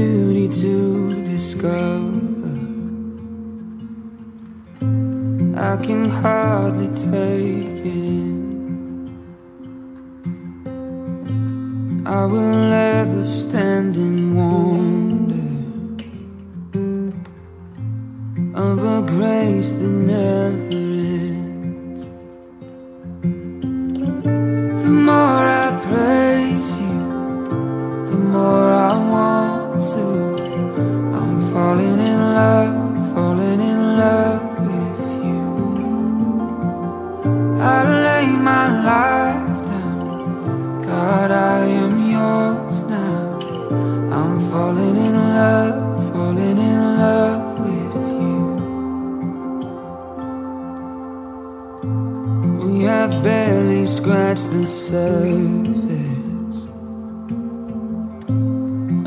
beauty to discover. I can hardly take it in. I will ever stand in wonder of a grace that never ends. The more I praise you, the more I want to. I'm falling in love with you. I lay my life down, God, I am yours now. I'm falling in love with you. We have barely scratched the surface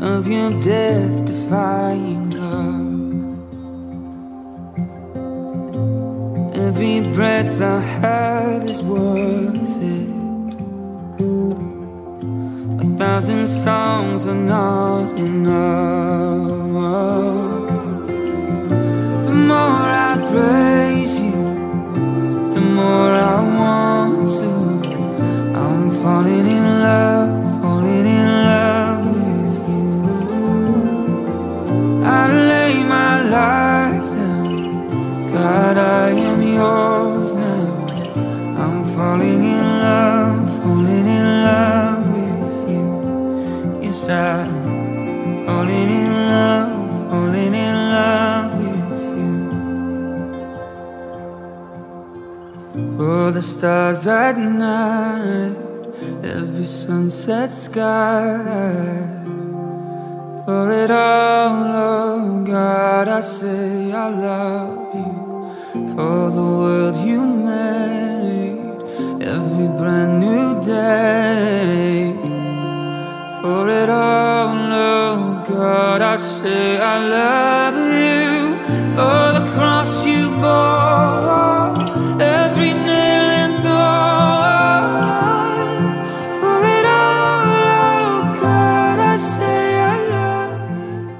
of your death-defying love. Every breath I have is worth it. 1,000 songs are not enough. The more I praise you, the more I want to. I'm falling in love with you. I lay my life down, God, I am yours now. I'm falling in love with you. Yes, I'm falling in love with you. For the stars at night, every sunset sky. For it all, oh God, I say I love you. For the world you made, every brand new day. For it all, oh God, I say I love you. For the cross you bore, every nail and thorn. For it all, oh God, I say I love you.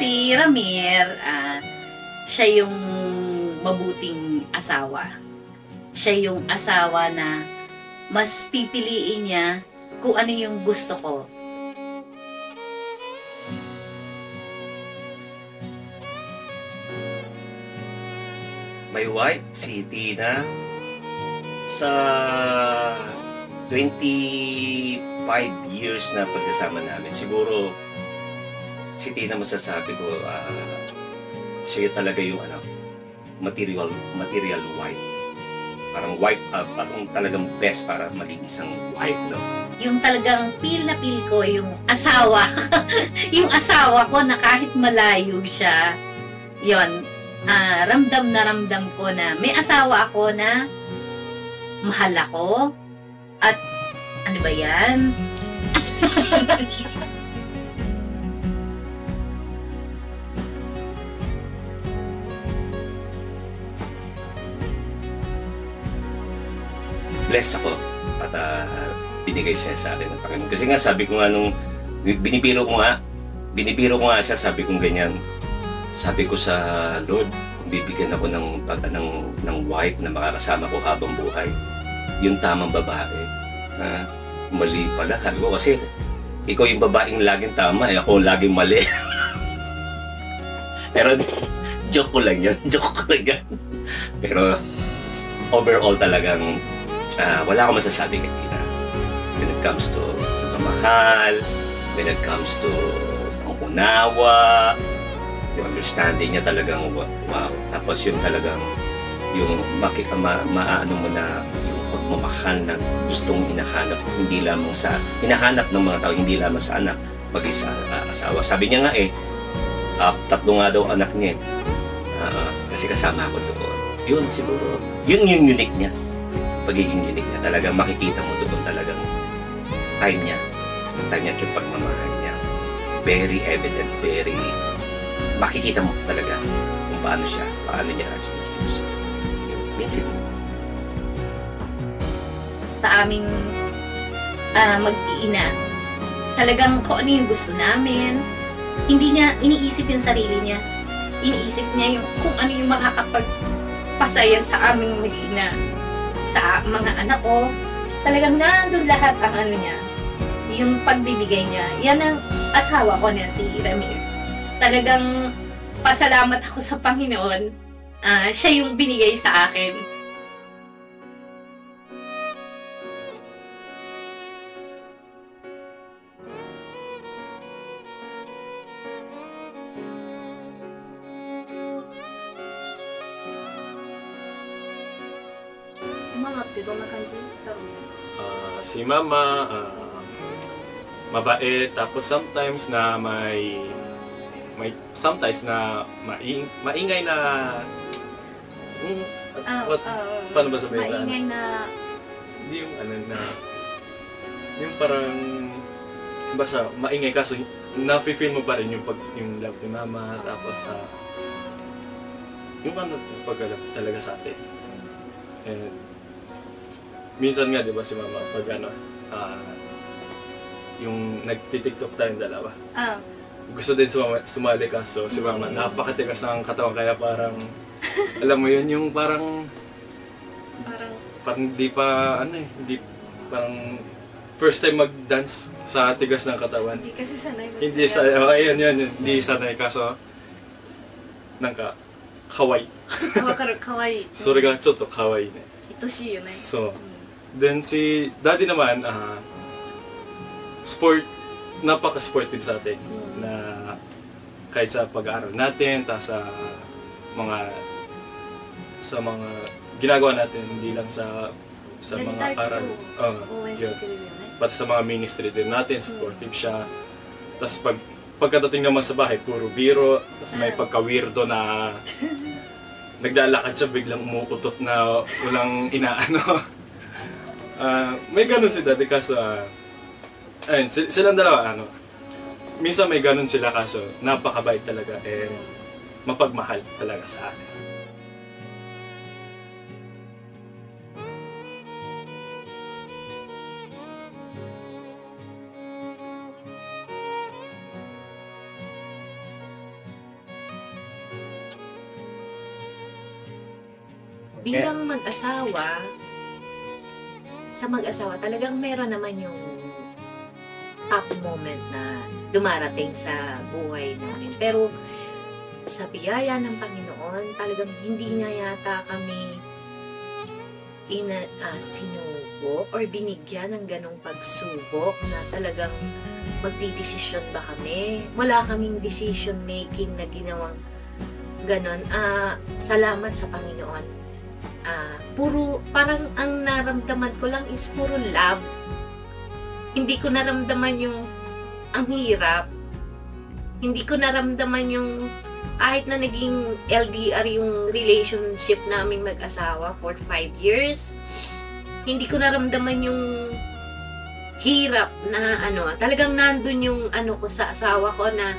Si Ramir, siya yung mabuting asawa. Siya yung asawa na mas pipiliin niya kung ano yung gusto ko. My wife, si Tina, sa 25 years na pagsasama namin, siguro si Tina masasabi ko, siya talaga yung material wife. Parang wife, parang talagang best para maging isang wife, no? Yung talagang feel na feel ko, yung asawa. Yung asawa ko na kahit malayo siya, yon, ramdam na ramdam ko na may asawa ako na mahal ako. At ano ba yan? Bless ako at binigay siya sa akin ng Panginoon. Kasi nga sabi ko nga nung binibiro ko nga siya, sabi ko ganyan. Sabi ko sa Lord, kung bibigyan ako ng wife na makakasama ko habang buhay, yung tamang babae. Mali pala. Sabi ko kasi ikaw yung babaeng laging tama, ako laging mali. Pero joke ko lang yan. Pero overall talagang wala akong masasabi kay Tina. When it comes to pagmamahal, when it comes to ang unawa, yung understanding niya talagang wow. Tapos yung talagang yung maano mo na yung pagmamahal na gustong hinahanap hinahanap ng mga tao, hindi lamang sa anak, bagay sa asawa. Sabi niya nga tatlo nga daw anak niya kasi kasama ako doon. Yun siguro, yun yung unique niya. Pagiging unique niya. Talagang makikita mo doon talagang time niya at yung pagmamahal niya. Very evident, very makikita mo talaga kung paano niya actually yung minsan. Sa aming mag-iina, talagang kung ano yung gusto namin, hindi niya iniisip yung sarili niya. Iniisip niya yung kung ano yung makakapagpasaya sa aming mag-iina, sa mga anak ko. Talagang nandun lahat ang ano niya, yung pagbibigay niya. Yan ang asawa ko na si Ramir. Talagang pasalamat ako sa Panginoon. Siya yung binigay sa akin. Mama ってどんな感じだろうね。 Si Mama, mabait, tapos sometimes na sometimes na maingay na paano ba sabihin na? Maingay na Hindi yung yung parang basta maingay kaso nafe-feel mo pa rin yung love ni Mama, tapos yung pag-love talaga sa atin. And minsan nga, di ba, si Mama, pag yung nagtitiktok tayong dalawa. Gusto din sumali kaso si Mama, napakatigas ng katawan, kaya parang, alam mo yun, yung parang hindi pa, hindi, parang, first time mag-dance sa tigas ng katawan. hindi kasi sanay. Hindi sanay, yun, hindi sanay kaso, kawaii. わかる、かわいい。それがちょっと可愛いね。愛しいよね。 So, then si Daddy naman, napaka-sportive sa atin. Na kahit sa pag-aaral natin, sa mga ginagawa natin, hindi lang sa mga aral. 応援してくれるよね。 Pati sa mga ministry din natin, supportive siya. Tapos pagkadating naman sa bahay, puro biro. Tapos may pagka-weirdo na naglalakad siya, biglang umuutot na walang inaano. May ganun si Daddy kaso, ayun, silang dalawa, minsan may ganun sila kaso, napakabait talaga, mapagmahal talaga sa akin. Bilang mag-asawa, sa mag-asawa, talagang meron naman yung top moment na dumarating sa buhay namin. Pero sa biyaya ng Panginoon, talagang hindi niya yata kami sinubok or binigyan ng ganong pagsubok na talagang magdidesisyon ba kami. Wala kaming decision making na ginawang ganon. Salamat sa Panginoon. Puro, parang ang naramdaman ko lang is puro love. Hindi ko naramdaman yung ang hirap. Hindi ko naramdaman yung kahit na naging LDR yung relationship naming mag-asawa for 5 years. Hindi ko naramdaman yung hirap na talagang nandun yung ko sa asawa ko na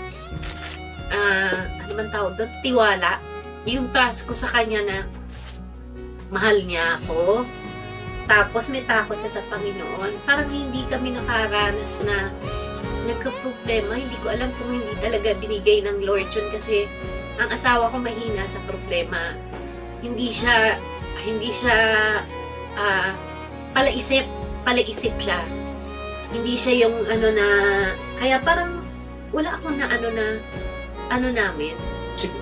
ano man tawag doon? Tiwala. Yung trust ko sa kanya na mahal niya ako. Tapos may takot siya sa Panginoon. Parang hindi kami nakaranas na nagka-problema. Hindi ko alam kung hindi talaga binigay ng Lord yun kasi ang asawa ko mahina sa problema. Hindi siya palaisip siya. Hindi siya yung na, kaya parang wala akong na namin.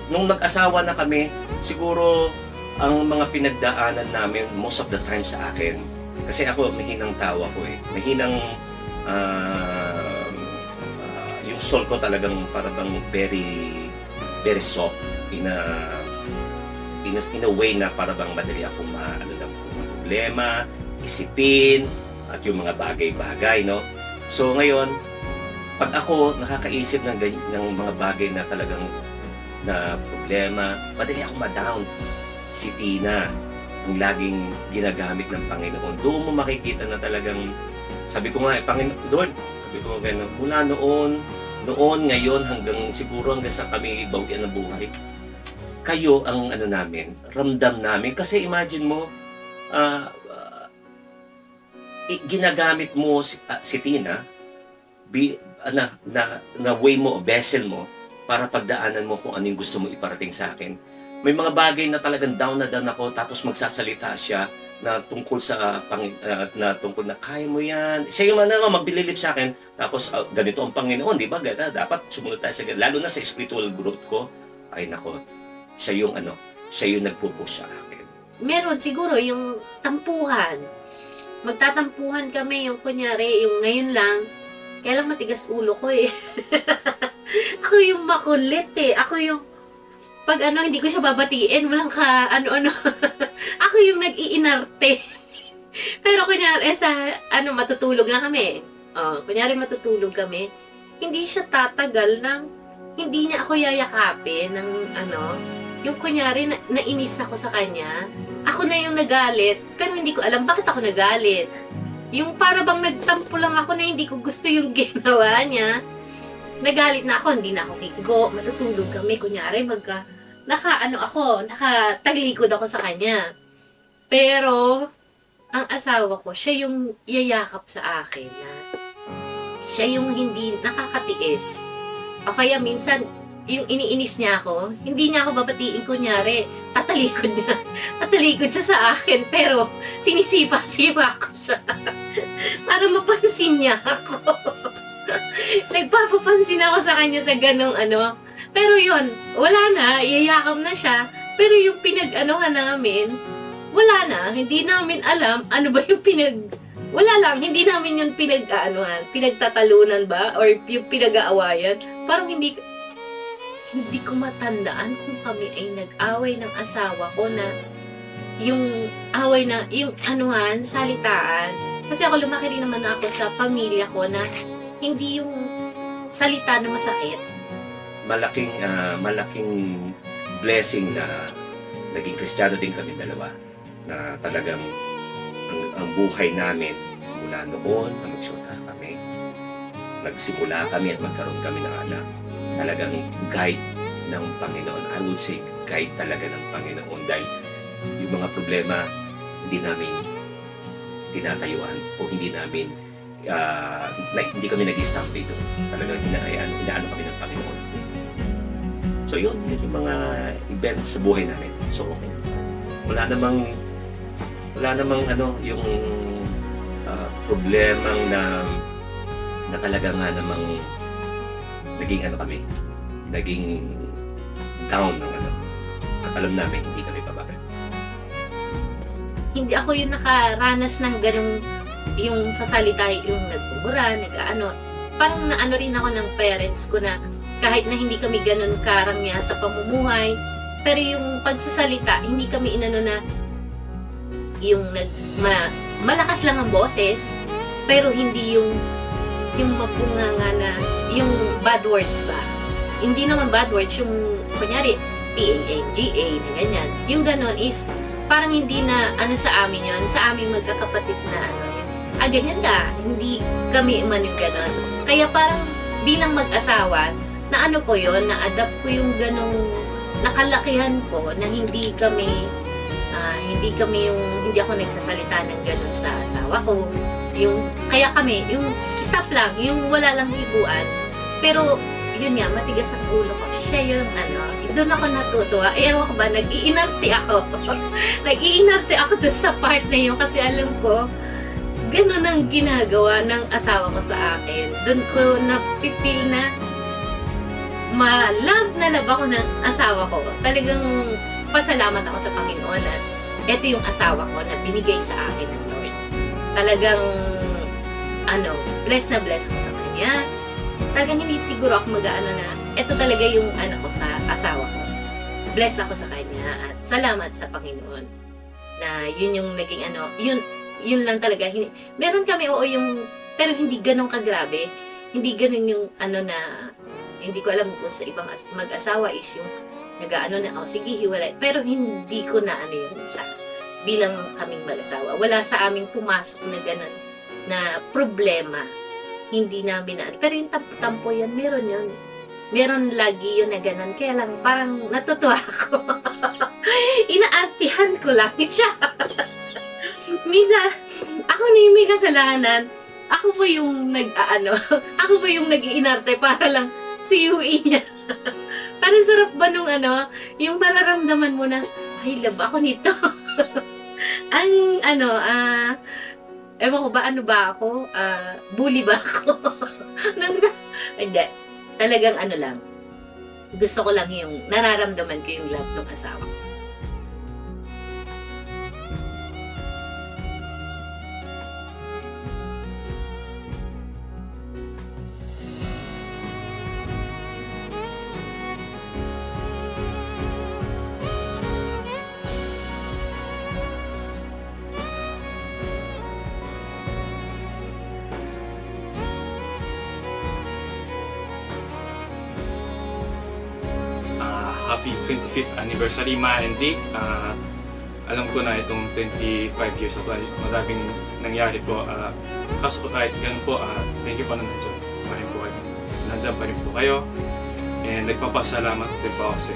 Nung nag-asawa na kami, siguro ang mga pinagdaanan namin most of the time sa akin, kasi ako mahinang tao ako eh. Mahinang yung soul ko talagang parang very very soft in a way na parang madali akong ng problema, isipin at yung mga bagay-bagay, no? So ngayon, pag ako nakakaisip ng mga bagay na talagang na problema, madali ako ma-down. Si Tina, ang laging ginagamit ng Panginoon. Doon mo makikita na talagang, sabi ko nga, Panginoon, sabi ko nga, mula noon, ngayon, hanggang siguro hanggang sa kami bawian ng buhay, kayo ang namin, ramdam namin. Kasi imagine mo, ginagamit mo si Tina, na way mo, vessel mo, para pagdaanan mo kung ano yung gusto mo iparating sa akin. May mga bagay na talagang down na down ako, tapos magsasalita siya na tungkol sa tungkol na kaya mo yan. Siya yung magbililip sa akin, tapos ganito ang Panginoon, di ba? Dapat sumunod tayo sa ganito. Lalo na sa spiritual growth ko, ay nako, siya yung nagpupush sa akin. Meron siguro yung tampuhan. Magtatampuhan kami, yung kunyari, yung ngayon lang, kaya lang matigas ulo ko eh. Ako yung makulit eh. Ako yung pag hindi ko siya babatiin, walang ano-ano. Ako yung nag-iinarte. Pero kunyari, matutulog na kami. Kunyari matutulog kami, hindi siya tatagal hindi niya ako yayakapin ng yung kunyari, nainis ako sa kanya, ako na yung nagalit, pero hindi ko alam bakit ako nagalit. Yung para bang nagtampo lang ako na hindi ko gusto yung ginawa niya, nagalit na ako, hindi na ako kikigo, matutulog kami, kunyari nakatalikod ako sa kanya. Pero, ang asawa ko, siya yung yayakap sa akin na siya yung hindi nakakatiis. O kaya minsan, yung iniinis niya ako, hindi niya ako babatiin, kunyari, tatalikod siya sa akin, pero sinisipa-sipa ko siya para mapansin niya ako. Nagpapapansin ako sa kanya sa ganong pero yun, wala na, iyayakap na siya, pero yung pinag-anuhan namin, wala na, hindi namin alam ano ba yung wala lang, hindi namin yung pinagtatalunan ba, or yung pinag-aawayan. Parang hindi ko matandaan kung kami ay nag-away ng asawa ko na yung away na, yung salitaan. Kasi ako lumaki rin naman ako sa pamilya ko na hindi yung salita na masakit. Malaking blessing na naging Kristiyano din kami dalawa. Na talagang ang buhay namin mula noon na magsyota kami, nagsimula kami at magkaroon kami ng anak, talagang guide ng Panginoon. I would say guide talaga ng Panginoon dahil yung mga problema hindi namin tinatayuan o hindi kami nag-stop dito. Talagang inaano kami ng Panginoon. So yun yung mga events sa buhay namin. So wala namang yung problemang na talaga nga namang naging down ng at alam namin hindi kami bababa. Hindi ako yung nakaranas ng ganung yung sa salita, yung nagmumura, parang naano rin ako ng parents ko na kahit na hindi kami ganun karangya sa pamumuhay, pero yung pagsasalita, hindi kami na yung malakas lang ang boses, pero hindi yung mapunganga na, yung bad words ba. Hindi naman bad words, yung kunyari, P-A-N-G-A, na ganyan. Yung ganun is, parang hindi na, sa amin yun, sa aming magkakapatid na, ganyan ka, hindi kami man yung ganun. Kaya parang, bilang mag-asawa, na ko yun, na-adapt ko yung ganong nakalakihan ko na hindi ako nagsasalita ng ganon sa asawa ko. Kaya kami, yung stop lang, yung wala lang hibuan. Pero, yun nga, matigas ang ulo ko. Siya yung doon ako natutuwa. Ewan ko ba, nag-iinarte ako. Nag-iinarte ako dun sa part na yun kasi alam ko, ganon ang ginagawa ng asawa ko sa akin. Doon ko napipil na love na love ako ng asawa ko. Talagang nagpapasalamat ako sa Panginoon at ito yung asawa ko na binigay sa akin ng Lord. Talagang, bless na bless ako sa kanya. Talagang hindi siguro ako mag-aano na, ito talaga yung ko sa asawa ko. Bless ako sa kanya at salamat sa Panginoon na yun yung naging yun lang talaga. Meron kami, pero hindi ganun kagrabe. Hindi ganun yung na, hindi ko alam kung sa ibang mag-asawa is yung sige, hiwalay. Pero hindi ko na yun bilang kaming mag-asawa. Wala sa aming pumasok na ganun na problema. Hindi namin pero yung tampo yan, meron yun. Meron lagi yun na ganun. Kaya lang, parang natutuwa ako. Inaartihan ko lang siya. Minsan, ako na yung may kasalanan. Ako po yung ako po yung nag-iinarte para lang siyuin niya. Parang sarap ba nung yung mararamdaman mo na, ay, love ako nito. Ewan ko ba, ba ako? Bully ba ako? Hindi. Talagang lang. Gusto ko lang yung, nararamdaman ko yung love ng asawa. Happy 25th anniversary, Ma and Dick. Alam ko na itong 25 years of life, maraming nangyari po. Kaso kahit ganun po, thank you po na nandiyan pa rin po kayo. Nandiyan pa rin po kayo. And nagpapasalamat din po kasi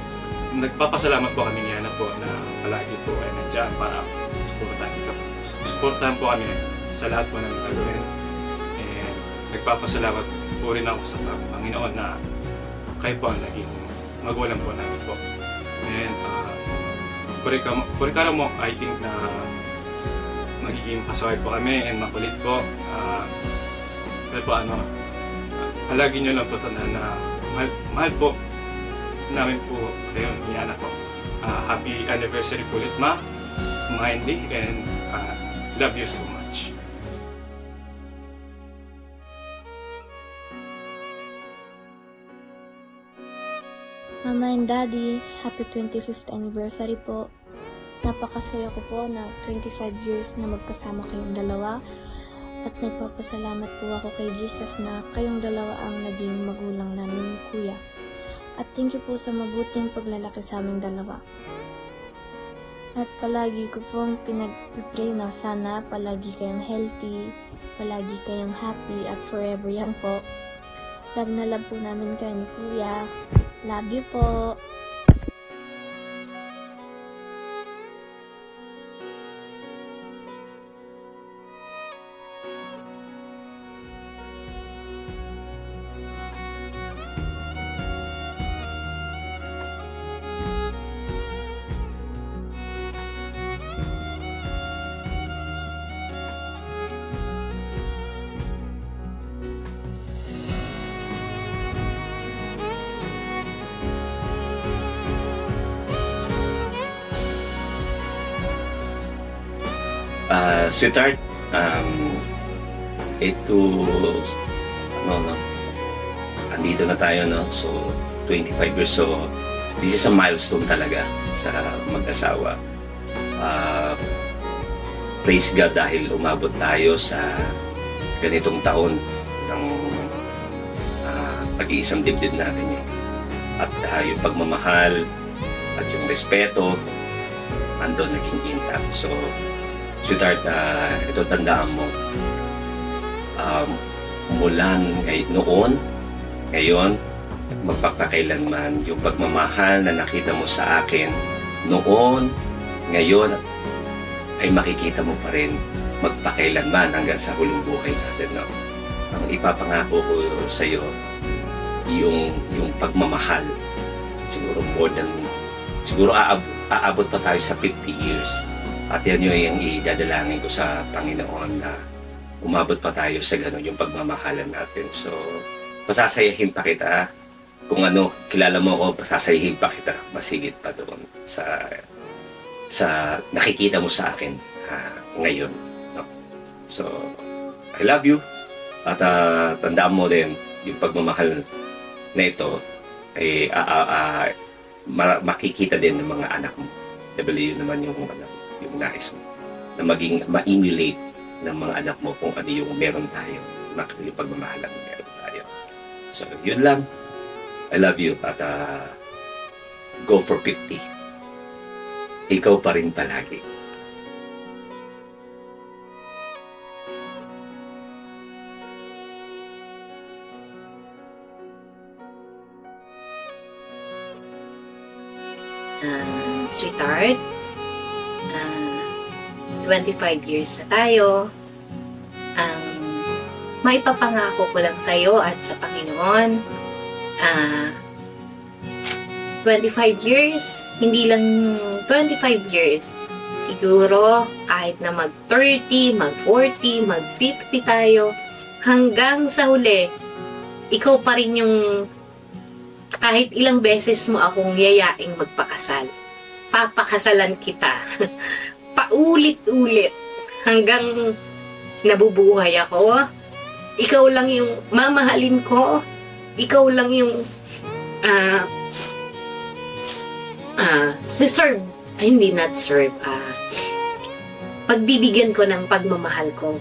nagpapasalamat po kami niya na po na palagi po ay nandiyan para supportahan po kami sa lahat po ng gagawin. And nagpapasalamat po rin ako sa Panginoon na kayo po ang naging magulang po namin po. And kurikara mo, I think na magiging pasaway po kami and makulit po. Pero po palagi nyo lang po tandaan na mahal po namin po kayo, Yana po. Happy anniversary po ulit, Ma, Mindy, and love you so much. Mama and Daddy, happy 25th anniversary po. Napakasaya ko po na 25 years na magkasama kayong dalawa. At nagpapasalamat po ako kay Jesus na kayong dalawa ang naging magulang namin ni Kuya. At thank you po sa mabuting paglalaki sa aming dalawa. At palagi ko pong pinag-pray na sana palagi kayong healthy, palagi kayong happy at forever yan po. Love na love po namin kayo ni Kuya. Love you po. Sweetheart, andito na tayo, no? So, 25 years, so this is a milestone talaga sa mag-asawa. Praise God dahil umabot tayo sa ganitong taon ng pag-iisang dibdib natin yun. At yung pagmamahal at yung respeto andun naging intact. So, sweetheart, ito tandaan mo, mula noon, ngayon, magpapakailanman, yung pagmamahal na nakita mo sa akin noon, ngayon, ay makikita mo pa rin magpakailanman hanggang sa huling buhay natin. No? Ang ipapangako ko sa iyo, yung pagmamahal, siguro aabot pa tayo sa 50 years. At yan yung idadalangin ko sa Panginoon na umabot pa tayo sa gano'n yung pagmamahalan natin. So, pasasayahin pa kita kung ano, kilala mo ako, sasayihin pa kita, masigit pa doon sa nakikita mo sa akin ngayon. No? So, I love you. At tandaan mo din, yung pagmamahal na ito, ay makikita din ng mga anak mo. Dahil yun naman yung nais mo. Na maging ma-emulate ng mga anak mo kung ano yung meron tayo. Yung pagmamahal na meron tayo. So, yun lang. I love you at go for 50. Ikaw pa rin palagi. Sweetheart, 25 years na tayo. May papangako ko lang sa'yo at sa Panginoon, 25 years, hindi lang 25 years. Siguro, kahit na mag-30, mag-40, mag-50 tayo, hanggang sa huli, ikaw pa rin yung kahit ilang beses mo akong yayaing magpakasal. Papakasalan kita. Paulit-ulit. Hanggang nabubuhay ako. Ikaw lang yung mamahalin ko. Ikaw lang yung serve. Hindi not serve. Pagbibigyan ko ng pagmamahal ko.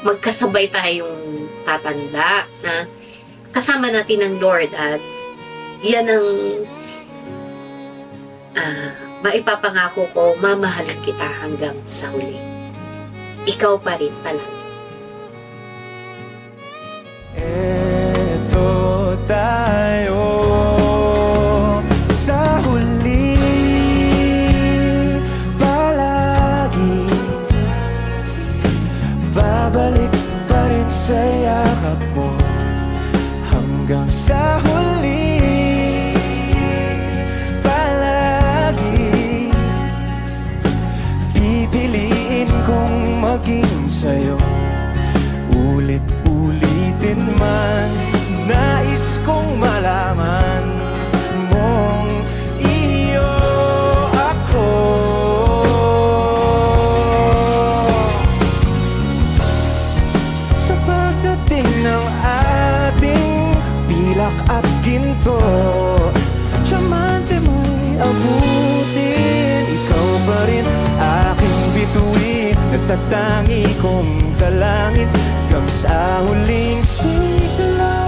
Magkasabay tayong tatanda. Kasama natin ang Lord at yan ang maipapangako ko, mamahalin kita hanggang sa huli. Ikaw pa rin palagi. Eto tayo sa huli, palagi babalik pa rin sa yakap mo hanggang sa huli. Maging sa'yo, ulit-ulitin man, nais kong malaman mong iyo ako. Sa pagdating ng ating pilak at ginto, tiyamante mo'y abutin, ikaw pa rin aking bituin. Nagtatangi kong dalangin hanggang sa huling sigla.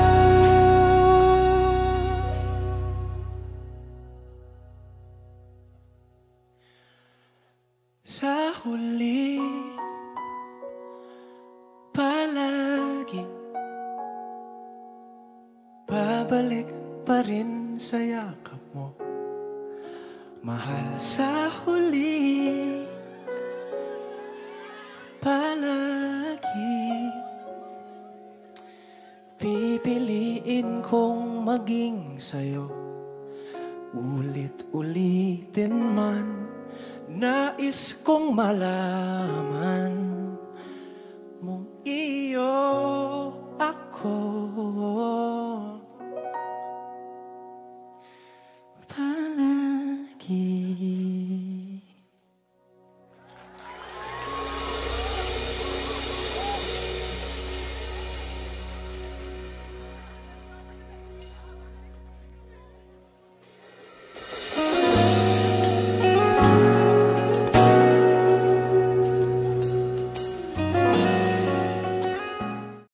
Sa huli, palagi babalik pa rin sa yakap mo, mahal. Sa huli, palagi pipiliin kong maging sa'yo, ulit-ulitin man, nais kong malaman